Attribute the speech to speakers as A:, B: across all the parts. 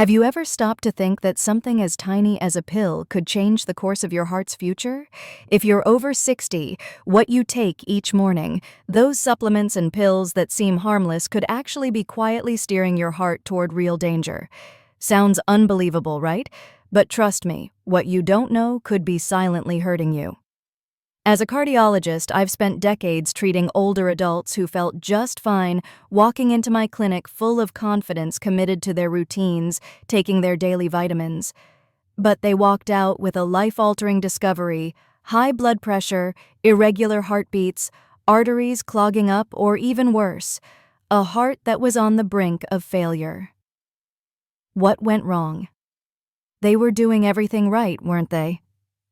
A: Have you ever stopped to think that something as tiny as a pill could change the course of your heart's future? If you're over 60, what you take each morning, those supplements and pills that seem harmless could actually be quietly steering your heart toward real danger. Sounds unbelievable, right? But trust me, what you don't know could be silently hurting you. As a cardiologist, I've spent decades treating older adults who felt just fine, walking into my clinic full of confidence, committed to their routines, taking their daily vitamins. But they walked out with a life-altering discovery: high blood pressure, irregular heartbeats, arteries clogging up, or even worse, a heart that was on the brink of failure. What went wrong? They were doing everything right, weren't they?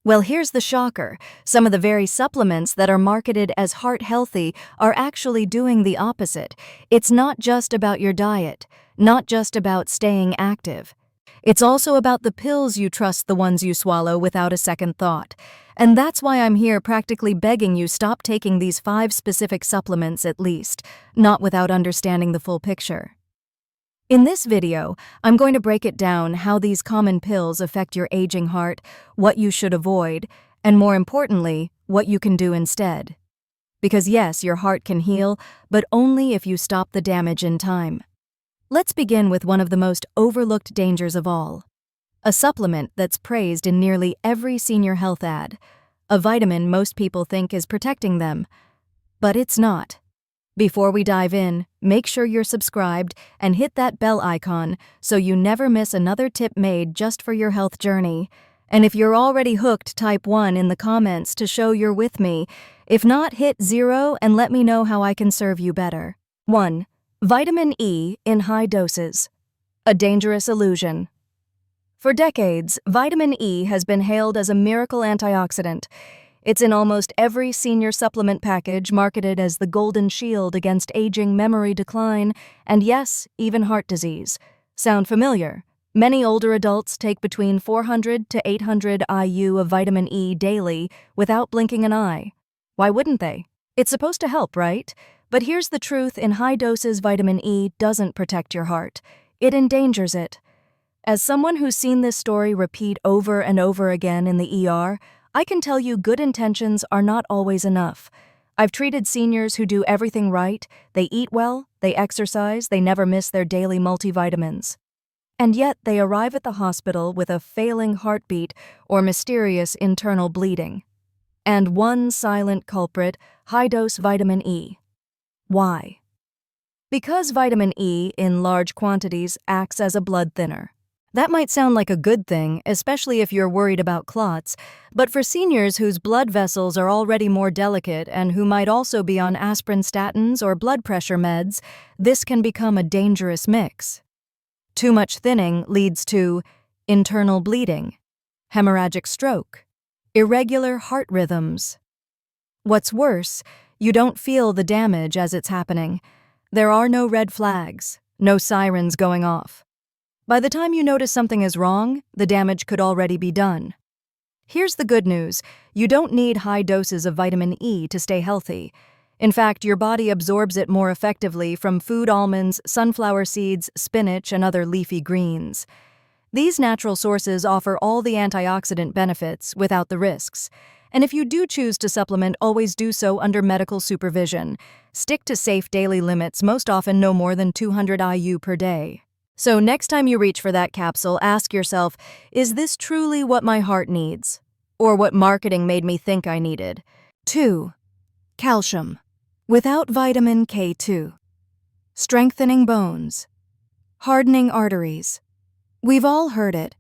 A: Well, here's the shocker. Some of the very supplements that are marketed as heart-healthy are actually doing the opposite. It's not just about your diet, not just about staying active. It's also about the pills you trust, the ones you swallow without a second thought. And that's why I'm here practically begging you, stop taking these 5 specific supplements at least, not without understanding the full picture. In this video, I'm going to break it down: how these common pills affect your aging heart, what you should avoid, and more importantly, what you can do instead. Because yes, your heart can heal, but only if you stop the damage in time. Let's begin with one of the most overlooked dangers of all. A supplement that's praised in nearly every senior health ad. A vitamin most people think is protecting them, but it's not. Before we dive in, make sure you're subscribed and hit that bell icon so you never miss another tip made just for your health journey. And if you're already hooked, type 1 in the comments to show you're with me. If not, hit 0 and let me know how I can serve you better. 1. Vitamin E in high doses. A dangerous illusion. For decades, vitamin E has been hailed as a miracle antioxidant. It's in almost every senior supplement package, marketed as the golden shield against aging, memory decline, and yes, even heart disease. Sound familiar? Many older adults take between 400 to 800 IU of vitamin E daily without blinking an eye. Why wouldn't they? It's supposed to help, right? But here's the truth: in high doses, vitamin E doesn't protect your heart. It endangers it. As someone who's seen this story repeat over and over again in the ER, I can tell you good intentions are not always enough. I've treated seniors who do everything right. They eat well, they exercise, they never miss their daily multivitamins. And yet they arrive at the hospital with a failing heartbeat or mysterious internal bleeding. And one silent culprit: high-dose vitamin E. Why? Because vitamin E in large quantities acts as a blood thinner. That might sound like a good thing, especially if you're worried about clots, but for seniors whose blood vessels are already more delicate and who might also be on aspirin, statins, or blood pressure meds, this can become a dangerous mix. Too much thinning leads to internal bleeding, hemorrhagic stroke, irregular heart rhythms. What's worse, you don't feel the damage as it's happening. There are no red flags, no sirens going off. By the time you notice something is wrong, the damage could already be done. Here's the good news: you don't need high doses of vitamin E to stay healthy. In fact, your body absorbs it more effectively from food: almonds, sunflower seeds, spinach, and other leafy greens. These natural sources offer all the antioxidant benefits without the risks. And if you do choose to supplement, always do so under medical supervision. Stick to safe daily limits, most often no more than 200 IU per day. So next time you reach for that capsule, ask yourself, is this truly what my heart needs? Or what marketing made me think I needed? 2. Calcium. Without vitamin K2. Strengthening bones. Hardening arteries. We've all heard it.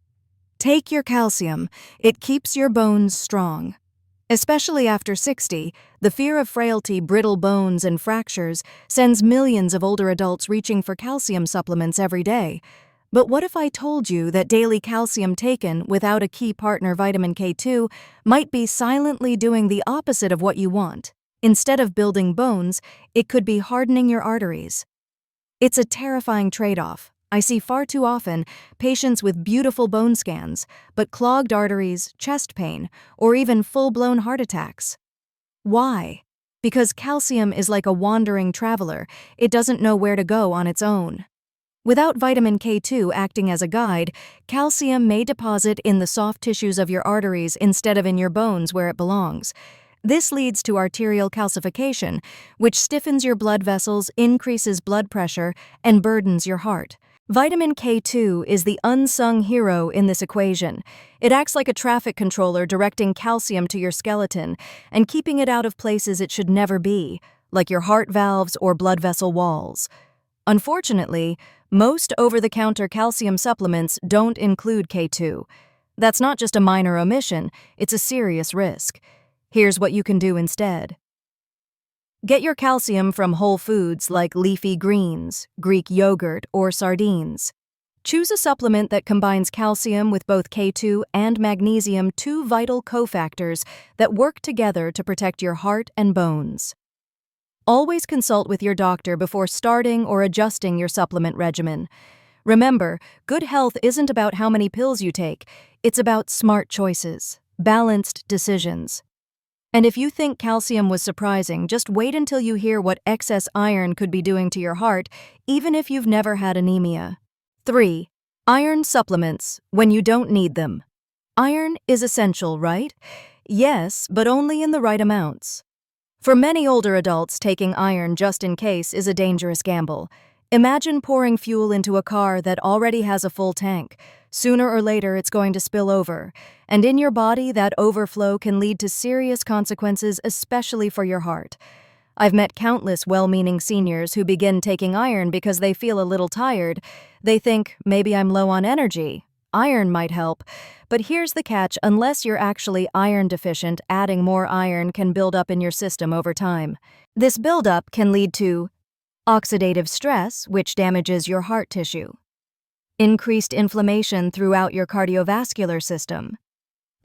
A: Take your calcium. It keeps your bones strong. Especially after 60, the fear of frailty, brittle bones, and fractures sends millions of older adults reaching for calcium supplements every day. But what if I told you that daily calcium taken without a key partner, vitamin K2, might be silently doing the opposite of what you want? Instead of building bones, it could be hardening your arteries. It's a terrifying trade-off. I see far too often patients with beautiful bone scans, but clogged arteries, chest pain, or even full-blown heart attacks. Why? Because calcium is like a wandering traveler. It doesn't know where to go on its own. Without vitamin K2 acting as a guide, calcium may deposit in the soft tissues of your arteries instead of in your bones where it belongs. This leads to arterial calcification, which stiffens your blood vessels, increases blood pressure, and burdens your heart. Vitamin K2 is the unsung hero in this equation. It acts like a traffic controller directing calcium to your skeleton and keeping it out of places it should never be, like your heart valves or blood vessel walls. Unfortunately, most over-the-counter calcium supplements don't include K2. That's not just a minor omission, it's a serious risk. Here's what you can do instead. Get your calcium from whole foods like leafy greens, Greek yogurt, or sardines. Choose a supplement that combines calcium with both K2 and magnesium, two vital cofactors that work together to protect your heart and bones. Always consult with your doctor before starting or adjusting your supplement regimen. Remember, good health isn't about how many pills you take, it's about smart choices, balanced decisions. And if you think calcium was surprising, just wait until you hear what excess iron could be doing to your heart, even if you've never had anemia. 3. Iron supplements when you don't need them. Iron is essential, right? Yes, but only in the right amounts. For many older adults, taking iron just in case is a dangerous gamble. Imagine pouring fuel into a car that already has a full tank. Sooner or later, it's going to spill over. And in your body, that overflow can lead to serious consequences, especially for your heart. I've met countless well-meaning seniors who begin taking iron because they feel a little tired. They think, maybe I'm low on energy. Iron might help. But here's the catch, unless you're actually iron deficient, adding more iron can build up in your system over time. This buildup can lead to oxidative stress, which damages your heart tissue, increased inflammation throughout your cardiovascular system,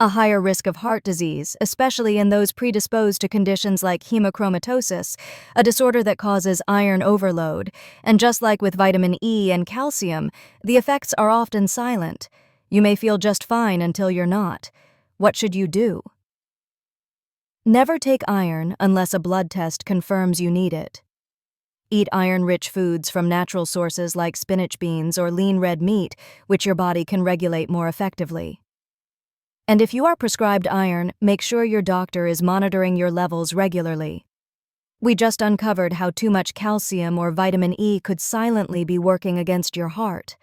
A: a higher risk of heart disease, especially in those predisposed to conditions like hemochromatosis, a disorder that causes iron overload. And just like with vitamin E and calcium, the effects are often silent. You may feel just fine until you're not. What should you do? Never take iron unless a blood test confirms you need it. Eat iron-rich foods from natural sources like spinach beans or lean red meat, which your body can regulate more effectively. And if you are prescribed iron, make sure your doctor is monitoring your levels regularly. We just uncovered how too much calcium or vitamin E could silently be working against your heart.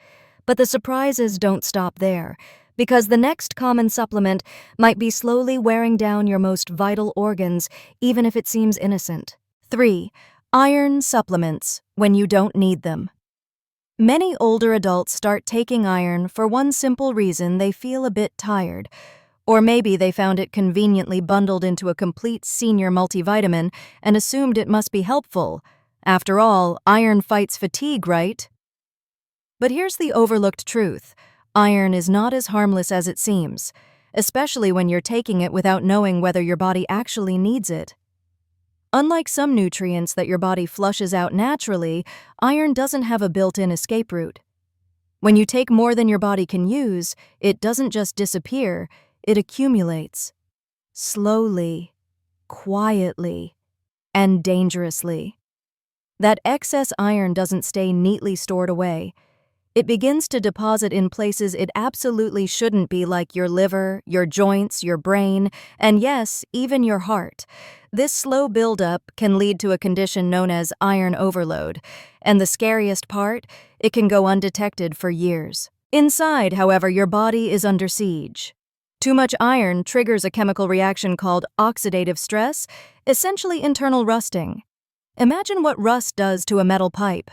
A: But the surprises don't stop there, because the next common supplement might be slowly wearing down your most vital organs, even if it seems innocent. 3. Iron supplements when you don't need them. Many older adults start taking iron for one simple reason: they feel a bit tired. Or maybe they found it conveniently bundled into a complete senior multivitamin and assumed it must be helpful. After all, iron fights fatigue, right? But here's the overlooked truth. Iron is not as harmless as it seems, especially when you're taking it without knowing whether your body actually needs it. Unlike some nutrients that your body flushes out naturally, iron doesn't have a built-in escape route. When you take more than your body can use, it doesn't just disappear, it accumulates. Slowly, quietly, and dangerously. That excess iron doesn't stay neatly stored away. It begins to deposit in places it absolutely shouldn't be, like your liver, your joints, your brain, and yes, even your heart. This slow buildup can lead to a condition known as iron overload, and the scariest part, it can go undetected for years. Inside, however, your body is under siege. Too much iron triggers a chemical reaction called oxidative stress, essentially internal rusting. Imagine what rust does to a metal pipe.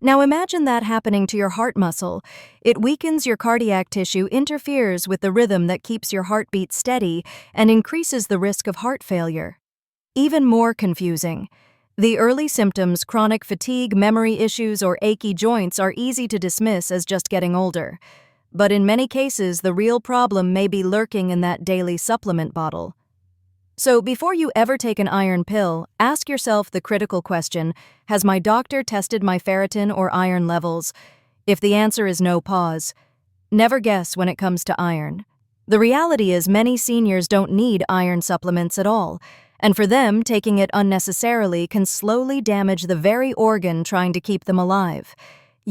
A: Now imagine that happening to your heart muscle. It weakens your cardiac tissue, interferes with the rhythm that keeps your heartbeat steady, and increases the risk of heart failure. Even more confusing, the early symptoms, chronic fatigue, memory issues, or achy joints, are easy to dismiss as just getting older. But in many cases, the real problem may be lurking in that daily supplement bottle. So before you ever take an iron pill, ask yourself the critical question: has my doctor tested my ferritin or iron levels? If the answer is no, pause. Never guess when it comes to iron. The reality is many seniors don't need iron supplements at all, and for them, taking it unnecessarily can slowly damage the very organ trying to keep them alive.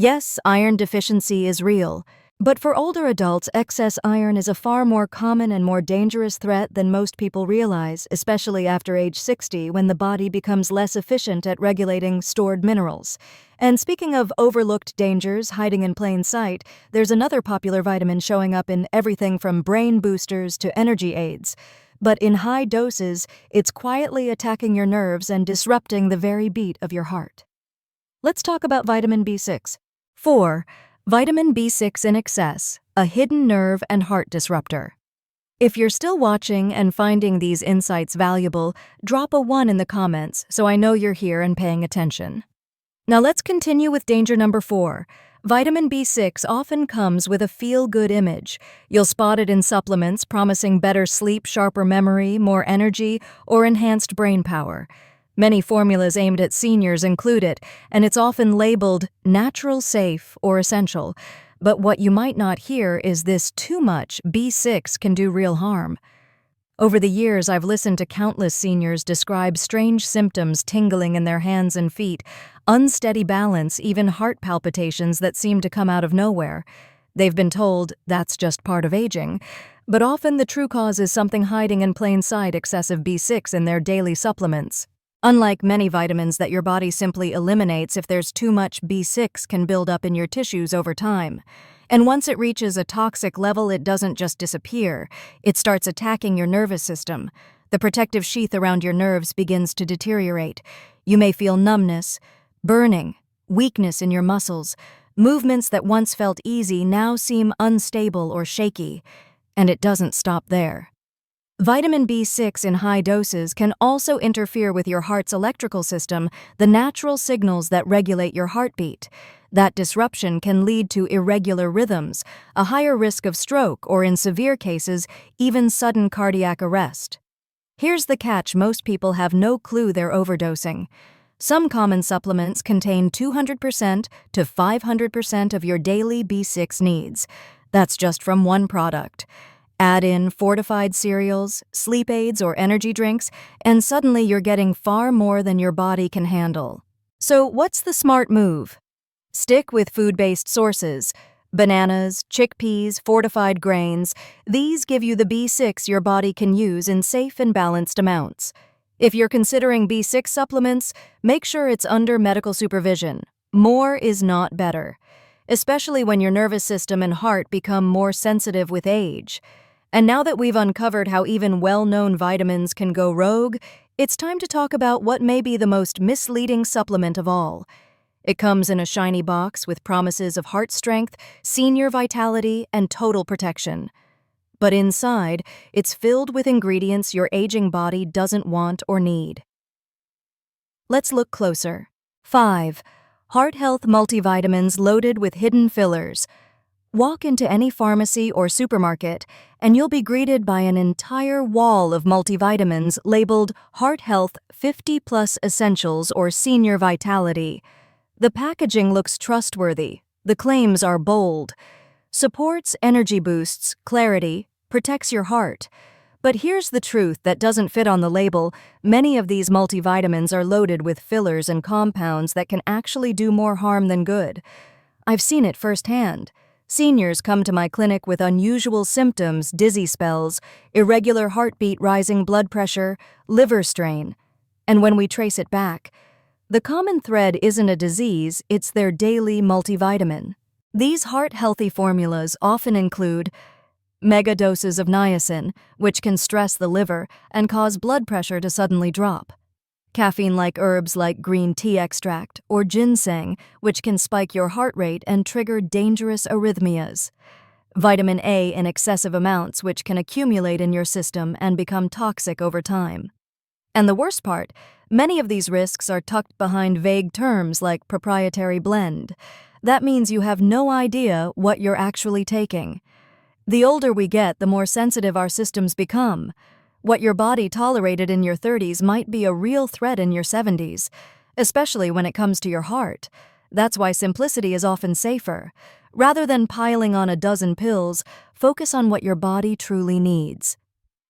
A: Yes, iron deficiency is real, but for older adults, excess iron is a far more common and more dangerous threat than most people realize, especially after age 60 when the body becomes less efficient at regulating stored minerals. And speaking of overlooked dangers hiding in plain sight, there's another popular vitamin showing up in everything from brain boosters to energy aids. But in high doses, it's quietly attacking your nerves and disrupting the very beat of your heart. Let's talk about vitamin B6. 4. Vitamin B6 in excess, a hidden nerve and heart disruptor. If you're still watching and finding these insights valuable, drop a 1 in the comments so I know you're here and paying attention. Now let's continue with danger number 4. Vitamin B6 often comes with a feel-good image. You'll spot it in supplements promising better sleep, sharper memory, more energy, or enhanced brain power. Many formulas aimed at seniors include it, and it's often labeled natural, safe, or essential. But what you might not hear is this: too much B6 can do real harm. Over the years, I've listened to countless seniors describe strange symptoms, tingling in their hands and feet, unsteady balance, even heart palpitations that seem to come out of nowhere. They've been told that's just part of aging, but often the true cause is something hiding in plain sight: excessive B6 in their daily supplements. Unlike many vitamins that your body simply eliminates, if there's too much, B6 can build up in your tissues over time. And once it reaches a toxic level, it doesn't just disappear. It starts attacking your nervous system. The protective sheath around your nerves begins to deteriorate. You may feel numbness, burning, weakness in your muscles. Movements that once felt easy now seem unstable or shaky. And it doesn't stop there. Vitamin B6 in high doses can also interfere with your heart's electrical system, the natural signals that regulate your heartbeat. That disruption can lead to irregular rhythms, a higher risk of stroke, or in severe cases, even sudden cardiac arrest. Here's the catch: most people have no clue they're overdosing. Some common supplements contain 200% to 500% of your daily B6 needs. That's just from one product. Add in fortified cereals, sleep aids, or energy drinks, and suddenly you're getting far more than your body can handle. So what's the smart move? Stick with food-based sources. Bananas, chickpeas, fortified grains, these give you the B6 your body can use in safe and balanced amounts. If you're considering B6 supplements, make sure it's under medical supervision. More is not better, especially when your nervous system and heart become more sensitive with age. And now that we've uncovered how even well-known vitamins can go rogue, it's time to talk about what may be the most misleading supplement of all. It comes in a shiny box with promises of heart strength, senior vitality, and total protection. But inside, it's filled with ingredients your aging body doesn't want or need. Let's look closer. 5. Heart Health multivitamins loaded with hidden fillers. Walk into any pharmacy or supermarket, and you'll be greeted by an entire wall of multivitamins labeled Heart Health 50+ Essentials or Senior Vitality. The packaging looks trustworthy. The claims are bold. Supports, energy boosts, clarity, protects your heart. But here's the truth that doesn't fit on the label: many of these multivitamins are loaded with fillers and compounds that can actually do more harm than good. I've seen it firsthand. Seniors come to my clinic with unusual symptoms: dizzy spells, irregular heartbeat, rising blood pressure, liver strain. And when we trace it back, the common thread isn't a disease, it's their daily multivitamin. These heart-healthy formulas often include mega doses of niacin, which can stress the liver and cause blood pressure to suddenly drop. Caffeine-like herbs like green tea extract or ginseng, which can spike your heart rate and trigger dangerous arrhythmias. Vitamin A in excessive amounts, which can accumulate in your system and become toxic over time. And the worst part, many of these risks are tucked behind vague terms like proprietary blend. That means you have no idea what you're actually taking. The older we get, the more sensitive our systems become. What your body tolerated in your 30s might be a real threat in your 70s, especially when it comes to your heart. That's why simplicity is often safer. Rather than piling on a dozen pills, focus on what your body truly needs.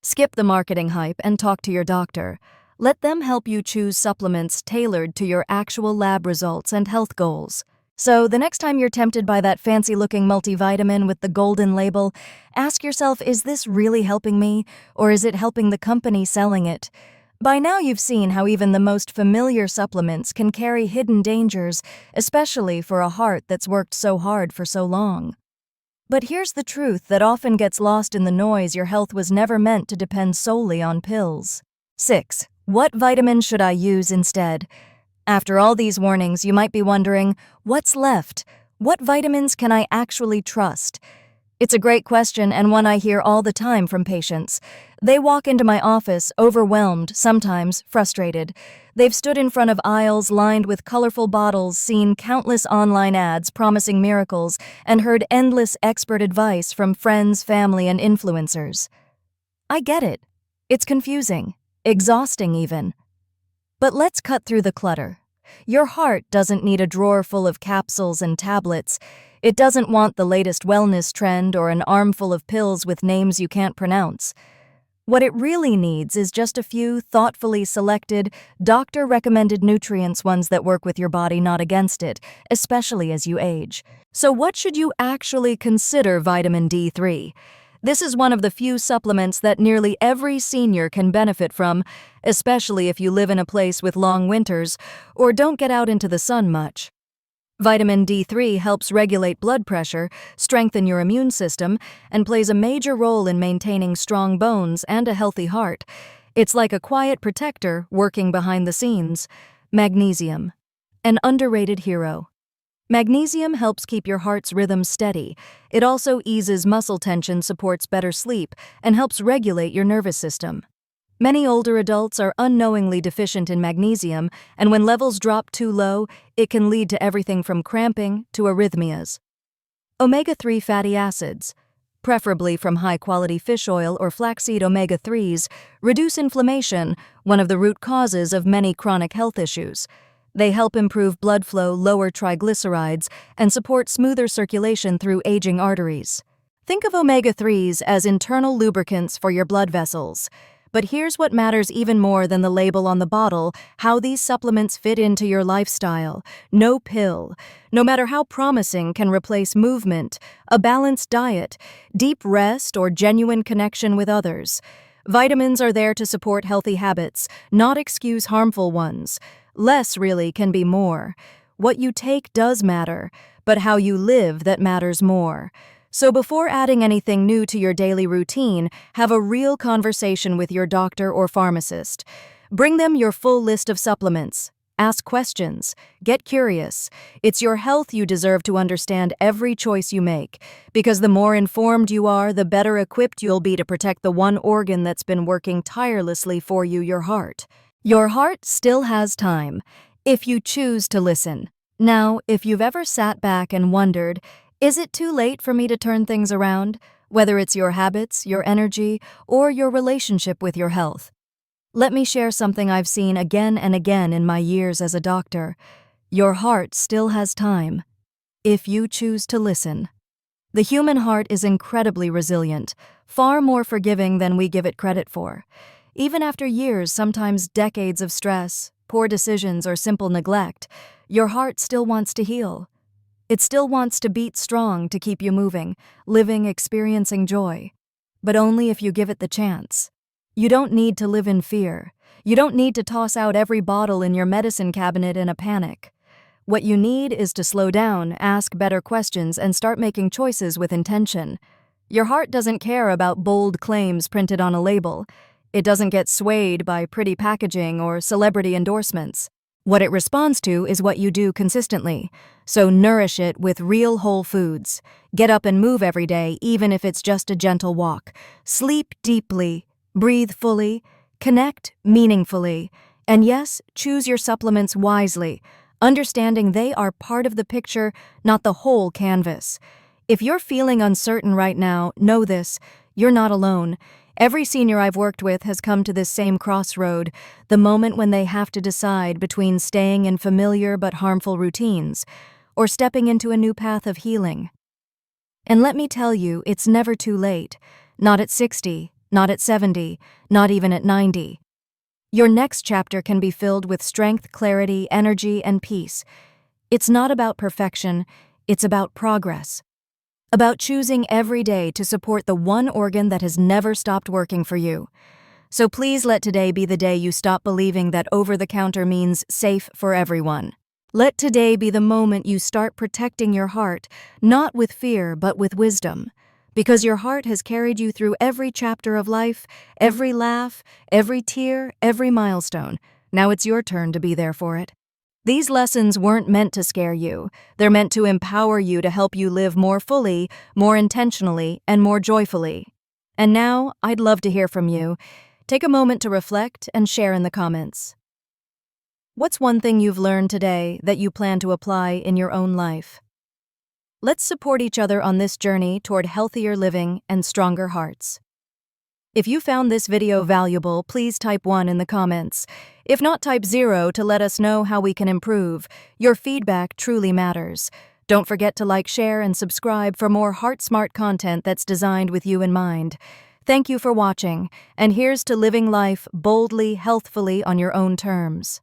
A: Skip the marketing hype and talk to your doctor. Let them help you choose supplements tailored to your actual lab results and health goals. So the next time you're tempted by that fancy-looking multivitamin with the golden label, ask yourself, is this really helping me, or is it helping the company selling it? By now you've seen how even the most familiar supplements can carry hidden dangers, especially for a heart that's worked so hard for so long. But here's the truth that often gets lost in the noise: your health was never meant to depend solely on pills. 6. What vitamin should I use instead? After all these warnings, you might be wondering, what's left? What vitamins can I actually trust? It's a great question, and one I hear all the time from patients. They walk into my office overwhelmed, sometimes frustrated. They've stood in front of aisles lined with colorful bottles, seen countless online ads promising miracles, and heard endless expert advice from friends, family, and influencers. I get it. It's confusing, exhausting even. But let's cut through the clutter. Your heart doesn't need a drawer full of capsules and tablets. It doesn't want the latest wellness trend or an armful of pills with names you can't pronounce. What it really needs is just a few thoughtfully selected, doctor-recommended nutrients, ones that work with your body, not against it, especially as you age. So what should you actually consider vitamin D3? This is one of the few supplements that nearly every senior can benefit from, especially if you live in a place with long winters or don't get out into the sun much. Vitamin D3 helps regulate blood pressure, strengthen your immune system, and plays a major role in maintaining strong bones and a healthy heart. It's like a quiet protector working behind the scenes. Magnesium. An underrated hero. Magnesium helps keep your heart's rhythm steady. It also eases muscle tension, supports better sleep, and helps regulate your nervous system. Many older adults are unknowingly deficient in magnesium, and when levels drop too low, it can lead to everything from cramping to arrhythmias. Omega-3 fatty acids, preferably from high-quality fish oil or flaxseed omega-3s, reduce inflammation, one of the root causes of many chronic health issues. They help improve blood flow, lower triglycerides, and support smoother circulation through aging arteries. Think of omega-3s as internal lubricants for your blood vessels. But here's what matters even more than the label on the bottle: how these supplements fit into your lifestyle. No pill, no matter how promising, can replace movement, a balanced diet, deep rest, or genuine connection with others. Vitamins are there to support healthy habits, not excuse harmful ones. Less really can be more. What you take does matter, but how you live that matters more. So before adding anything new to your daily routine, have a real conversation with your doctor or pharmacist. Bring them your full list of supplements. Ask questions. Get curious. It's your health you deserve to understand every choice you make, because the more informed you are, the better equipped you'll be to protect the one organ that's been working tirelessly for you, your heart. Your heart still has time, if you choose to listen. Now, if you've ever sat back and wondered, is it too late for me to turn things around? Whether it's your habits, your energy, or your relationship with your health. Let me share something I've seen again and again in my years as a doctor. Your heart still has time, if you choose to listen. The human heart is incredibly resilient, far more forgiving than we give it credit for. Even after years, sometimes decades of stress, poor decisions, or simple neglect, your heart still wants to heal. It still wants to beat strong to keep you moving, living, experiencing joy. But only if you give it the chance. You don't need to live in fear. You don't need to toss out every bottle in your medicine cabinet in a panic. What you need is to slow down, ask better questions, and start making choices with intention. Your heart doesn't care about bold claims printed on a label. It doesn't get swayed by pretty packaging or celebrity endorsements. What it responds to is what you do consistently. So nourish it with real whole foods. Get up and move every day, even if it's just a gentle walk. Sleep deeply. Breathe fully. Connect meaningfully. And yes, choose your supplements wisely, understanding they are part of the picture, not the whole canvas. If you're feeling uncertain right now, know this: you're not alone. Every senior I've worked with has come to this same crossroad, the moment when they have to decide between staying in familiar but harmful routines or stepping into a new path of healing. And let me tell you, it's never too late. Not at 60, not at 70, not even at 90. Your next chapter can be filled with strength, clarity, energy, and peace. It's not about perfection, it's about progress. About choosing every day to support the one organ that has never stopped working for you. So please let today be the day you stop believing that over-the-counter means safe for everyone. Let today be the moment you start protecting your heart, not with fear but with wisdom. Because your heart has carried you through every chapter of life, every laugh, every tear, every milestone. Now it's your turn to be there for it. These lessons weren't meant to scare you. They're meant to empower you to help you live more fully, more intentionally, and more joyfully. And now, I'd love to hear from you. Take a moment to reflect and share in the comments. What's one thing you've learned today that you plan to apply in your own life? Let's support each other on this journey toward healthier living and stronger hearts. If you found this video valuable, please type 1 in the comments. If not, type 0 to let us know how we can improve. Your feedback truly matters. Don't forget to like, share, and subscribe for more heart-smart content that's designed with you in mind. Thank you for watching, and here's to living life boldly, healthfully on your own terms.